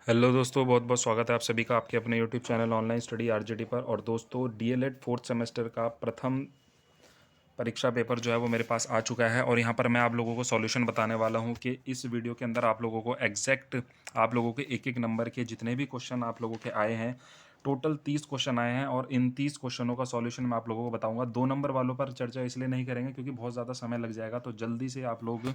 Hello दोस्तों, बहुत बहुत स्वागत है आप सभी का आपके अपने YouTube channel online study RJD पर। और दोस्तों, डीएलएड फोर्थ सेमेस्टर का प्रथम परीक्षा पेपर जो है वो मेरे पास आ चुका है और यहाँ पर मैं आप लोगों को सॉल्यूशन बताने वाला हूँ कि इस वीडियो के अंदर आप लोगों को एग्जैक्ट आप लोगों के एक एक नंबर के जितने भी क्वेश्चन आप लोगों के आए हैं, टोटल 30 क्वेश्चन आए हैं और इन 30 क्वेश्चनों का सॉल्यूशन मैं आप लोगों को बताऊंगा। 2 नंबर वालों पर चर्चा इसलिए नहीं करेंगे क्योंकि बहुत ज़्यादा समय लग जाएगा, तो जल्दी से आप लोग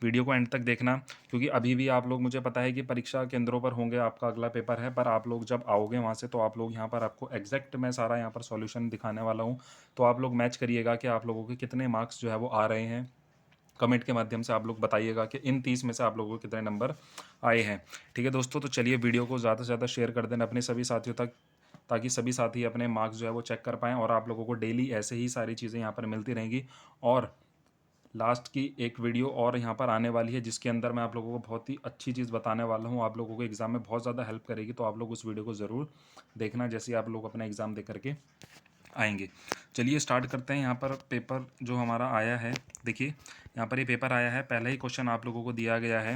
वीडियो को एंड तक देखना। क्योंकि अभी भी आप लोग, मुझे पता है कि परीक्षा केंद्रों पर होंगे, आपका अगला पेपर है, पर आप लोग जब आओगे वहाँ से तो आप लोग यहाँ पर आपको एग्जैक्ट मैं सारा यहाँ पर सॉल्यूशन दिखाने वाला हूँ। तो आप लोग मैच करिएगा कि आप लोगों के कितने मार्क्स जो है वो आ रहे हैं। कमेंट के माध्यम से आप लोग बताइएगा कि इन 30 में से आप लोगों को कितने नंबर आए हैं। ठीक है दोस्तों, तो चलिए वीडियो को ज़्यादा से ज़्यादा शेयर कर देना अपने सभी साथियों तक, ताकि सभी साथी अपने मार्क्स जो है वो चेक कर पाएँ और आप लोगों को डेली ऐसे ही सारी चीज़ें यहाँ पर मिलती रहेंगी। और लास्ट की एक वीडियो और यहाँ पर आने वाली है जिसके अंदर मैं आप लोगों को बहुत ही अच्छी चीज़ बताने वाला हूँ, आप लोगों को एग्ज़ाम में बहुत ज़्यादा हेल्प करेगी। तो आप लोग उस वीडियो को ज़रूर देखना जैसे ही आप लोग अपना एग्ज़ाम दे करके आएंगे। चलिए स्टार्ट करते हैं। यहाँ पर पेपर जो हमारा आया है, देखिए यहाँ पर ये पेपर आया है। पहला ही क्वेश्चन आप लोगों को दिया गया है,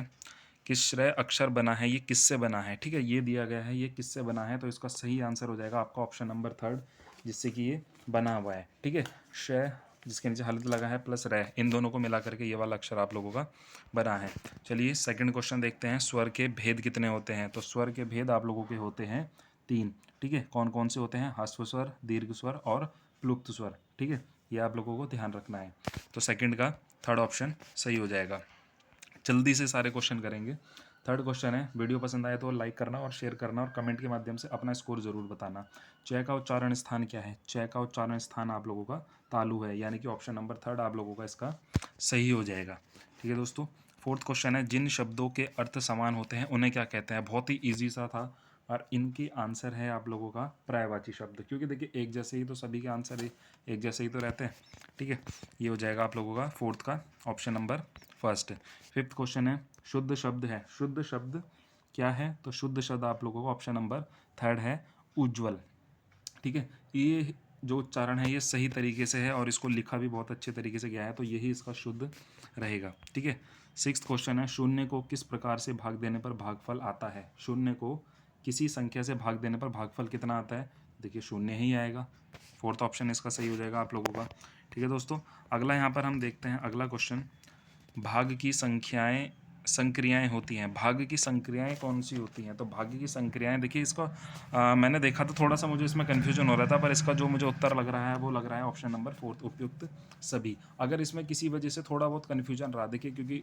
किस श्रेय अक्षर बना है, ये किससे बना है। ठीक है, ये दिया गया है ये किससे बना है, तो इसका सही आंसर हो जाएगा आपका ऑप्शन नंबर थर्ड, जिससे कि ये बना हुआ है। ठीक है, श्रेय जिसके नीचे हलंत लगा है प्लस रह, इन दोनों को मिला करके ये वाला अक्षर आप लोगों का बना है। चलिए सेकंड क्वेश्चन देखते हैं, स्वर के भेद कितने होते हैं। तो स्वर के भेद आप लोगों के होते हैं 3। ठीक है, कौन कौन से होते हैं, ह्रस्व स्वर, दीर्घ स्वर और प्लुप्त स्वर। ठीक है, ये आप लोगों को ध्यान रखना है। तो सेकंड का थर्ड ऑप्शन सही हो जाएगा। जल्दी से सारे क्वेश्चन करेंगे। थर्ड क्वेश्चन है, वीडियो पसंद आए तो लाइक करना और शेयर करना और कमेंट के माध्यम से अपना स्कोर जरूर बताना। चय का उच्चारण स्थान क्या है। चय का उच्चारण स्थान आप लोगों का तालु है, यानी कि ऑप्शन नंबर थर्ड आप लोगों का इसका सही हो जाएगा। ठीक है दोस्तों, फोर्थ क्वेश्चन है, जिन शब्दों के अर्थ समान होते हैं उन्हें क्या कहते हैं। बहुत ही ईजी सा था और इनकी आंसर है आप लोगों का पर्यायवाची शब्द, क्योंकि देखिए एक जैसे ही तो सभी के आंसर एक जैसे ही तो रहते हैं। ठीक है, ये हो जाएगा आप लोगों का फोर्थ का option number first. Fifth question है, शुद्ध शब्द है, शुद्ध शब्द क्या है। तो शुद्ध शब्द आप लोगों का ऑप्शन नंबर थर्ड है, उज्ज्वल। ठीक है, ये जो उच्चारण है ये सही तरीके से है और इसको लिखा भी बहुत अच्छे तरीके से गया है, तो यही इसका शुद्ध रहेगा। ठीक है, सिक्स्थ क्वेश्चन है, शून्य को किस प्रकार से भाग देने पर भागफल आता है। शून्य को किसी संख्या से भाग देने पर भागफल कितना आता है। देखिए शून्य ही आएगा, फोर्थ ऑप्शन इसका सही हो जाएगा आप लोगों का। ठीक है दोस्तों, अगला यहाँ पर हम देखते हैं अगला क्वेश्चन, भाग की संख्याएं संक्रियाएं होती हैं। भाग की संक्रियाएं कौन सी होती हैं। तो भाग की संक्रियाएं, देखिए इसका मैंने देखा तो थोड़ा सा मुझे इसमें कन्फ्यूजन हो रहा था, पर इसका जो मुझे उत्तर लग रहा है वो लग रहा है ऑप्शन नंबर फोर्थ, उपयुक्त सभी। अगर इसमें किसी वजह से थोड़ा बहुत कन्फ्यूजन रहा, देखिए क्योंकि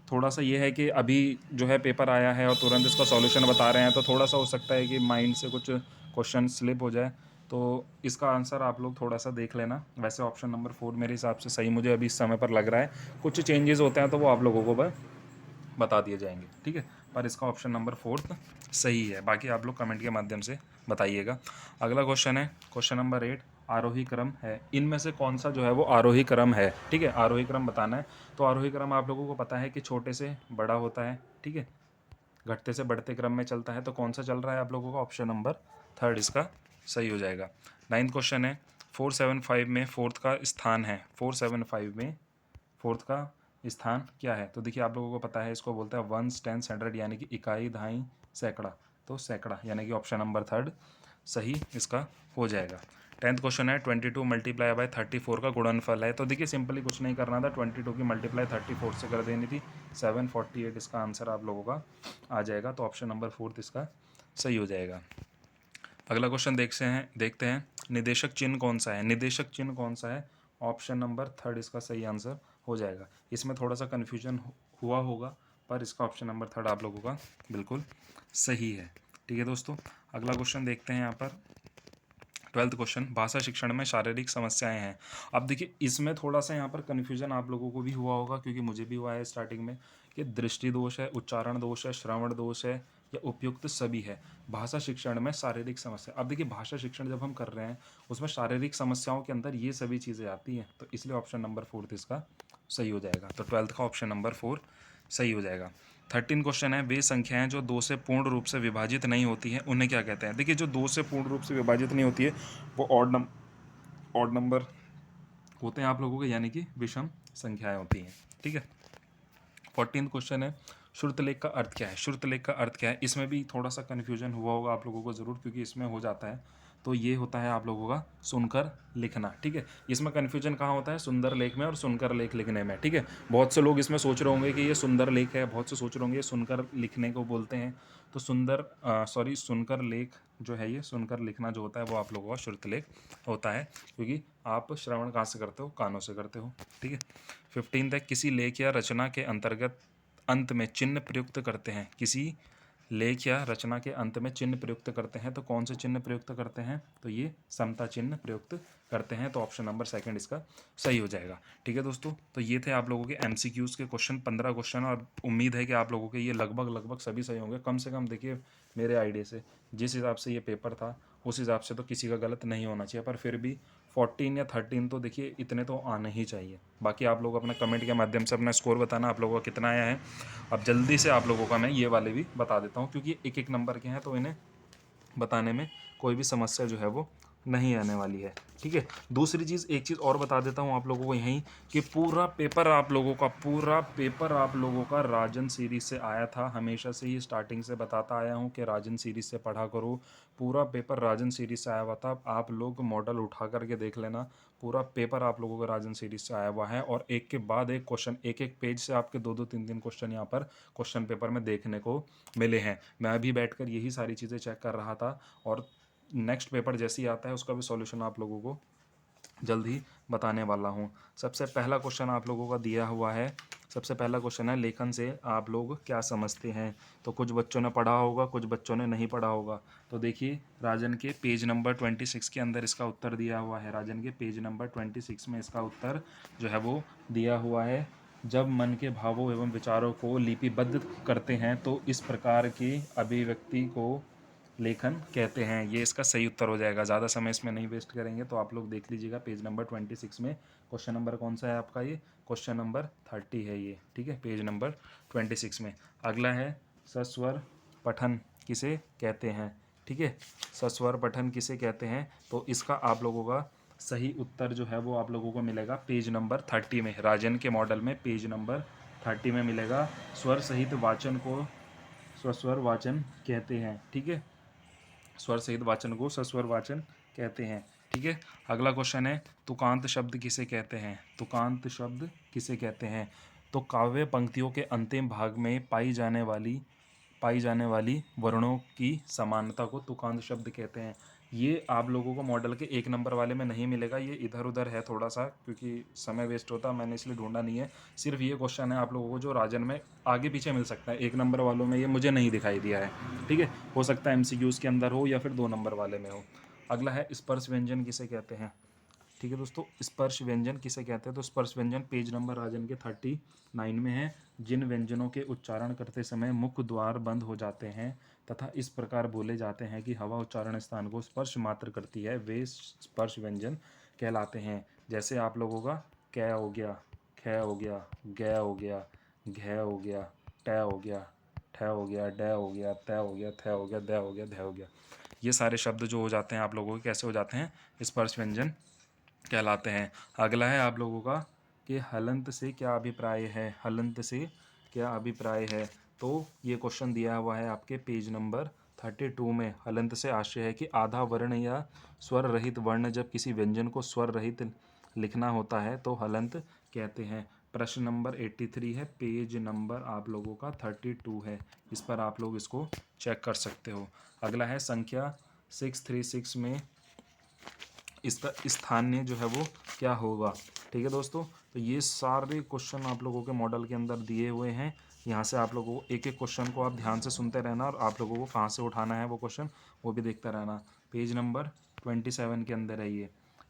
थोड़ा सा ये है कि अभी जो है पेपर आया है और तुरंत इसका सॉल्यूशन बता रहे हैं, तो थोड़ा सा हो सकता है कि माइंड से कुछ क्वेश्चन स्लिप हो जाए। तो इसका आंसर आप लोग थोड़ा सा देख लेना। वैसे ऑप्शन नंबर फोर मेरे हिसाब से सही मुझे अभी इस समय पर लग रहा है। कुछ चेंजेस होते हैं तो वो आप लोगों को बता दिए जाएंगे। ठीक है, पर इसका ऑप्शन नंबर फोर्थ सही है, बाकी आप लोग कमेंट के माध्यम से बताइएगा। अगला क्वेश्चन है क्वेश्चन नंबर 8, आरोही क्रम है, इनमें से कौन सा जो है वो आरोही क्रम है। ठीक है, आरोही क्रम बताना है। तो आरोही क्रम आप लोगों को पता है कि छोटे से बड़ा होता है। ठीक है, घटते से बढ़ते क्रम में चलता है, तो कौन सा चल रहा है आप लोगों का ऑप्शन नंबर थर्ड इसका सही हो जाएगा। नाइन्थ क्वेश्चन है, 475 में फोर्थ का स्थान है। 475 में फोर्थ का स्थान क्या है। तो देखिए आप लोगों को पता है, इसको बोलते हैं वंस, टेंस, हंड्रेड, यानी कि इकाई, दहाई, सैकड़ा। तो सैकड़ा यानी कि ऑप्शन नंबर थर्ड सही इसका हो जाएगा। टेंथ क्वेश्चन है, 22 मल्टीप्लाई बाय 34 का गुणनफल है। तो देखिए सिंपली कुछ नहीं करना था, 22 की मल्टीप्लाई 34 से कर देनी थी, 748 इसका आंसर आप लोगों का आ जाएगा। तो ऑप्शन नंबर फोर्थ इसका सही हो जाएगा। अगला क्वेश्चन देखते हैं, निदेशक चिन्ह कौन सा है। निदेशक चिन्ह कौन सा है, ऑप्शन नंबर थर्ड इसका सही आंसर हो जाएगा। इसमें थोड़ा सा कन्फ्यूजन हुआ होगा, पर इसका ऑप्शन नंबर थर्ड आप लोगों का बिल्कुल सही है। ठीक है दोस्तों, अगला क्वेश्चन देखते हैं यहाँ पर, ट्वेल्थ क्वेश्चन, भाषा शिक्षण में शारीरिक समस्याएं हैं। अब देखिए इसमें थोड़ा सा यहाँ पर कन्फ्यूजन आप लोगों को भी हुआ होगा, क्योंकि मुझे भी हुआ है स्टार्टिंग में, कि दृष्टि दोष है, उच्चारण दोष है, श्रवण दोष है, या उपयुक्त सभी है। भाषा शिक्षण में शारीरिक समस्या, अब देखिए भाषा शिक्षण जब हम कर रहे हैं उसमें शारीरिक समस्याओं के अंदर ये सभी चीज़ें आती हैं, तो इसलिए ऑप्शन नंबर फोर्थ इसका सही हो जाएगा। तो ट्वेल्थ का ऑप्शन नंबर फोर सही हो जाएगा। 13 क्वेश्चन है, वे संख्याएं जो दो से पूर्ण रूप से विभाजित नहीं होती हैं उन्हें क्या कहते हैं। देखिए जो दो से पूर्ण रूप से विभाजित नहीं होती है वो ऑड नंबर होते हैं आप लोगों के, यानी कि विषम संख्याएं होती हैं। ठीक है, 14 क्वेश्चन है, श्रुतलेख का अर्थ क्या है? श्रुतलेख का अर्थ क्या है? इसमें भी थोड़ा सा कन्फ्यूजन हुआ होगा आप लोगों को ज़रूर, क्योंकि इसमें हो जाता है। तो ये होता है आप लोगों का सुनकर लिखना, ठीक है। इसमें कन्फ्यूजन कहाँ होता है? सुंदर लेख में और सुनकर लेख लिखने में, ठीक है। बहुत से लोग इसमें सोच रहे होंगे कि ये सुंदर लेख है, बहुत से सोच रहे होंगे ये सुनकर लिखने को बोलते हैं। तो सुनकर लेख जो है, ये सुनकर लिखना जो होता है वो आप लोगों का श्रुतलेख होता है, क्योंकि आप श्रवण कहाँ से करते हो? कानों से करते हो, ठीक है। 15 है, किसी लेख या रचना के अंतर्गत अंत में चिन्ह प्रयुक्त करते हैं। किसी लेख या रचना के अंत में चिन्ह प्रयुक्त करते हैं, तो कौन से चिन्ह प्रयुक्त करते हैं? तो ये समता चिन्ह प्रयुक्त करते हैं। तो ऑप्शन नंबर सेकंड इसका सही हो जाएगा, ठीक है दोस्तों। तो ये थे आप लोगों के एमसीक्यूज़ के क्वेश्चन, 15 क्वेश्चन, और उम्मीद है कि आप लोगों के ये लगभग सभी सही होंगे। कम से कम देखिए, मेरे आइडिया से जिस हिसाब से ये पेपर था उस हिसाब से तो किसी का गलत नहीं होना चाहिए, पर फिर भी 14 या 13 तो देखिए इतने तो आने ही चाहिए। बाकी आप लोग अपना कमेंट के माध्यम से अपना स्कोर बताना आप लोगों का कितना आया है। अब जल्दी से आप लोगों का मैं ये वाले भी बता देता हूँ, क्योंकि एक एक नंबर के हैं तो इन्हें बताने में कोई भी समस्या जो है वो नहीं आने वाली है, ठीक है। दूसरी चीज़, एक चीज़ और बता देता हूँ आप लोगों को यहीं, कि पूरा पेपर आप लोगों का राजन सीरीज से आया था। हमेशा से ही स्टार्टिंग से बताता आया हूँ कि राजन सीरीज से पढ़ा करो। पूरा पेपर राजन सीरीज से आया हुआ था। आप लोग मॉडल उठा करके देख लेना, पूरा पेपर आप लोगों का राजन सीरीज से आया हुआ है। और एक के बाद एक क्वेश्चन, एक एक पेज से आपके 2-2 3-3 क्वेश्चन यहाँ पर क्वेश्चन पेपर में देखने को मिले हैं। मैं अभी बैठकर यही सारी चीज़ें चेक कर रहा था, और नेक्स्ट पेपर जैसे ही आता है उसका भी सॉल्यूशन आप लोगों को जल्द ही बताने वाला हूँ। सबसे पहला क्वेश्चन आप लोगों का दिया हुआ है। सबसे पहला क्वेश्चन है, लेखन से आप लोग क्या समझते हैं? तो कुछ बच्चों ने पढ़ा होगा, कुछ बच्चों ने नहीं पढ़ा होगा। तो देखिए, राजन के पेज नंबर 26 के अंदर इसका उत्तर दिया हुआ है। राजन के पेज नंबर 26 में इसका उत्तर जो है वो दिया हुआ है। जब मन के भावों एवं विचारों को लिपिबद्ध करते हैं तो इस प्रकार की अभिव्यक्ति को लेखन कहते हैं। ये इसका सही उत्तर हो जाएगा। ज़्यादा समय इसमें नहीं वेस्ट करेंगे, तो आप लोग देख लीजिएगा पेज नंबर 26 में क्वेश्चन नंबर कौन सा है आपका? ये क्वेश्चन नंबर 30 है ये, ठीक है, पेज नंबर 26 में। अगला है, सस्वर पठन किसे कहते हैं? ठीक है, सस्वर पठन किसे कहते हैं? तो इसका आप लोगों का सही उत्तर जो है वो आप लोगों को मिलेगा पेज नंबर 30 में। राजन के मॉडल में पेज नंबर 30 में मिलेगा। स्वर सहित वाचन को स्वस्वर वाचन कहते हैं, ठीक है। स्वर सहित वाचन को सस्वर वाचन कहते हैं, ठीक है। अगला क्वेश्चन है, तुकांत शब्द किसे कहते हैं? तुकांत शब्द किसे कहते हैं? तो काव्य पंक्तियों के अंतिम भाग में पाई जाने वाली वर्णों की समानता को तुकांत शब्द कहते हैं। ये आप लोगों को मॉडल के 1 नंबर वाले में नहीं मिलेगा, ये इधर उधर है थोड़ा सा, क्योंकि समय वेस्ट होता, मैंने इसलिए ढूंढा नहीं है। सिर्फ ये क्वेश्चन है आप लोगों को जो राजन में आगे पीछे मिल सकता है। 1 नंबर वालों में ये मुझे नहीं दिखाई दिया है, ठीक है। हो सकता है एमसीक्यूज़ के अंदर हो या फिर 2 नंबर वाले में हो। अगला है, स्पर्श व्यंजन किसे कहते हैं? ठीक है दोस्तों, स्पर्श व्यंजन किसे कहते हैं? तो स्पर्श व्यंजन पेज नंबर राजन के 39 में है। जिन व्यंजनों के उच्चारण करते समय मुख द्वार बंद हो जाते हैं तथा इस प्रकार बोले जाते हैं कि हवा उच्चारण स्थान को स्पर्श मात्र करती है, वे स्पर्श व्यंजन कहलाते हैं। जैसे आप लोगों का कै हो गया, ख हो गया, ग हो गया, घ हो गया, ट हो गया, ठ हो गया, ड हो गया, त हो गया, थ हो गया, द हो गया, ध हो गया। ये सारे शब्द जो हो जाते हैं आप लोगों के कैसे हो जाते हैं? स्पर्श व्यंजन कहलाते हैं। अगला है आप लोगों का कि हलंत से क्या अभिप्राय है? हलंत से क्या अभिप्राय है? तो ये क्वेश्चन दिया हुआ है आपके पेज नंबर 32 में। हलंत से आशय है कि आधा वर्ण या स्वर रहित वर्ण जब किसी व्यंजन को स्वर रहित लिखना होता है तो हलंत कहते हैं। प्रश्न नंबर 83 है, पेज नंबर आप लोगों का 32 है। इस पर आप लोग इसको चेक कर सकते हो। अगला है, संख्या 636 में इसका स्थानीय जो है वो क्या होगा? ठीक है दोस्तों, तो ये सारे क्वेश्चन आप लोगों के मॉडल के अंदर दिए हुए हैं। यहाँ से आप लोगों को एक एक क्वेश्चन को आप ध्यान से सुनते रहना, और आप लोगों को कहाँ से उठाना है वो क्वेश्चन वो भी देखते रहना। पेज नंबर 27 के अंदर है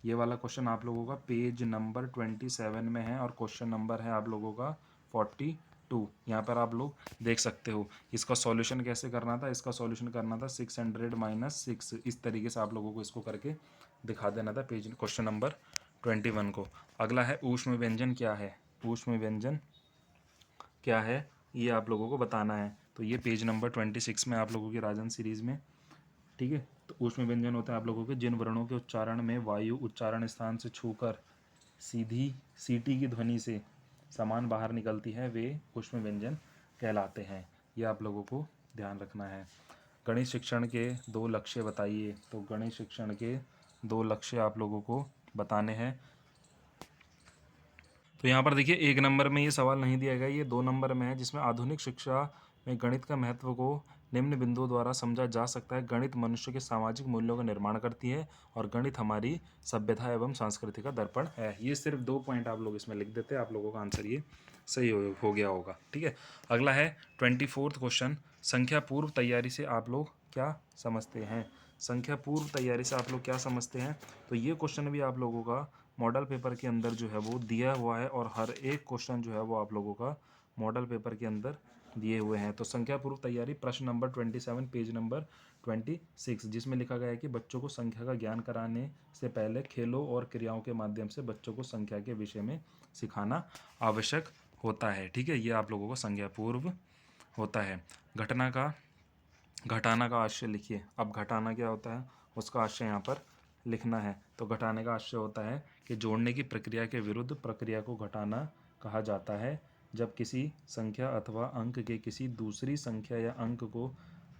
ये वाला क्वेश्चन आप लोगों का पेज नंबर 27 में है, और क्वेश्चन नंबर है आप लोगों का 42। यहाँ पर आप लोग देख सकते हो। इसका सॉल्यूशन कैसे करना था? इसका सॉल्यूशन करना था 600 - 6, इस तरीके से आप लोगों को इसको करके दिखा देना था पेज क्वेश्चन नंबर 21 को। अगला है, ऊष्म व्यंजन क्या है? ऊष्म व्यंजन क्या है ये आप लोगों को बताना है। तो ये पेज नंबर 26 में आप लोगों की राजन सीरीज में, ठीक है। तो ऊष्म व्यंजन होता है आप लोगों के जिन वर्णों के उच्चारण में वायु उच्चारण स्थान से छूकर सीधी सीटी की ध्वनि से समान बाहर निकलती है, वे ऊष्म व्यंजन कहलाते हैं। ये आप लोगों को ध्यान रखना है। गणित शिक्षण के 2 लक्ष्य बताइए। तो गणित शिक्षण के 2 लक्ष्य आप लोगों को बताने हैं। तो यहाँ पर देखिए 1 नंबर में ये सवाल नहीं दिया गया, ये 2 नंबर में है, जिसमें आधुनिक शिक्षा में गणित का महत्व को निम्न बिंदुओं द्वारा समझा जा सकता है। गणित मनुष्य के सामाजिक मूल्यों का निर्माण करती है और गणित हमारी सभ्यता एवं संस्कृति का दर्पण है। ये सिर्फ 2 पॉइंट आप लोग इसमें लिख देते हैं, आप लोगों का आंसर ये सही हो गया होगा। ठीक है, अगला है 24वां क्वेश्चन। संख्या पूर्व तैयारी से आप लोग क्या समझते हैं? संख्या पूर्व तैयारी से आप लोग क्या समझते हैं? तो ये क्वेश्चन भी आप लोगों का मॉडल पेपर के अंदर जो है वो दिया हुआ है, और हर एक क्वेश्चन जो है वो आप लोगों का मॉडल पेपर के अंदर दिए हुए हैं। तो संख्या पूर्व तैयारी प्रश्न नंबर 27 पेज नंबर 26, जिसमें लिखा गया है कि बच्चों को संख्या का ज्ञान कराने से पहले खेलों और क्रियाओं के माध्यम से बच्चों को संख्या के विषय में सिखाना आवश्यक होता है। ठीक है, ये आप लोगों को संख्या पूर्व होता है। घटाना का आशय लिखिए। अब घटाना क्या होता है, उसका आशय यहाँ पर लिखना है। तो घटाने का आशय होता है कि जोड़ने की प्रक्रिया के विरुद्ध प्रक्रिया को घटाना कहा जाता है। जब किसी संख्या अथवा अंक के किसी दूसरी संख्या या अंक को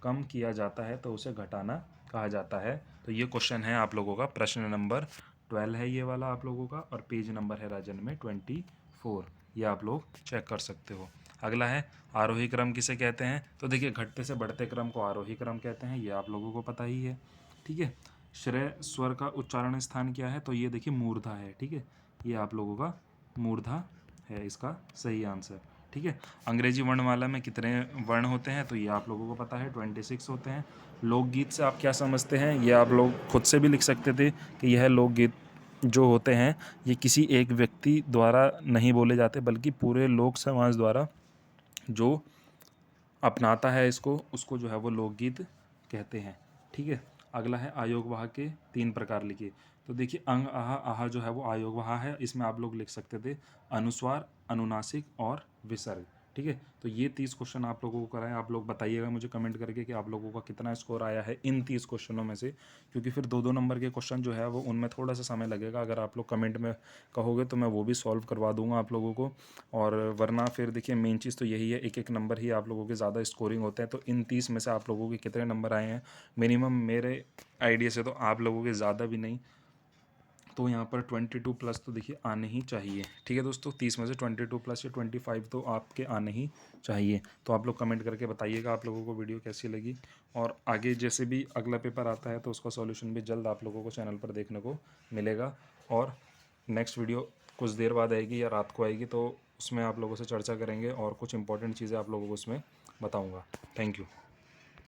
कम किया जाता है तो उसे घटाना कहा जाता है। तो ये क्वेश्चन है आप लोगों का प्रश्न नंबर 12 है ये वाला आप लोगों का, और पेज नंबर है राजन में 24। ये आप लोग चेक कर सकते हो। अगला है आरोही क्रम किसे कहते हैं? तो देखिए घटते से बढ़ते क्रम को आरोही क्रम कहते हैं, ये आप लोगों को पता ही है। ठीक है, श्रेय स्वर का उच्चारण स्थान क्या है? तो ये देखिए मूर्धा है। ठीक है, ये आप लोगों का मूर्धा है इसका सही आंसर। ठीक है, अंग्रेजी वर्णमाला में कितने वर्ण होते हैं? तो ये आप लोगों को पता है 26 होते हैं। लोकगीत से आप क्या समझते हैं? ये आप लोग खुद से भी लिख सकते थे कि यह लोकगीत जो होते हैं ये किसी एक व्यक्ति द्वारा नहीं बोले जाते, बल्कि पूरे लोक समाज द्वारा जो अपनाता है इसको, उसको जो है वो लोकगीत कहते हैं। ठीक है, अगला है आयोगवाह के 3 प्रकार लिखिए। तो देखिए अंग आहा आहा जो है वो आयोगवाह है, इसमें आप लोग लिख सकते थे अनुस्वार, अनुनासिक और विसर्ग। ठीक है, तो ये 30 क्वेश्चन आप लोगों को कराएं। आप लोग बताइएगा मुझे कमेंट करके कि आप लोगों का कितना स्कोर आया है इन 30 क्वेश्चनों में से, क्योंकि फिर 2-2 नंबर के क्वेश्चन जो है वो उनमें थोड़ा सा समय लगेगा। अगर आप लोग कमेंट में कहोगे तो मैं वो भी सॉल्व करवा दूंगा आप लोगों को, और वरना फिर देखिए मेन चीज़ तो यही है, एक एक नंबर ही आप लोगों के ज़्यादा स्कोरिंग होते हैं। तो इन 30 में से आप लोगों के कितने नंबर आए हैं? मिनिमम मेरे आइडिया से तो आप लोगों के ज़्यादा भी नहीं, तो यहाँ पर 22+ तो देखिए आने ही चाहिए। ठीक है दोस्तों, 30 में से 22+ या 25 तो आपके आने ही चाहिए। तो आप लोग कमेंट करके बताइएगा आप लोगों को वीडियो कैसी लगी, और आगे जैसे भी अगला पेपर आता है तो उसका सॉल्यूशन भी जल्द आप लोगों को चैनल पर देखने को मिलेगा। और नेक्स्ट वीडियो कुछ देर बाद आएगी या रात को आएगी, तो उसमें आप लोगों से चर्चा करेंगे और कुछ इंपॉर्टेंट चीज़ें आप लोगों को उसमें बताऊँगा। Thank you.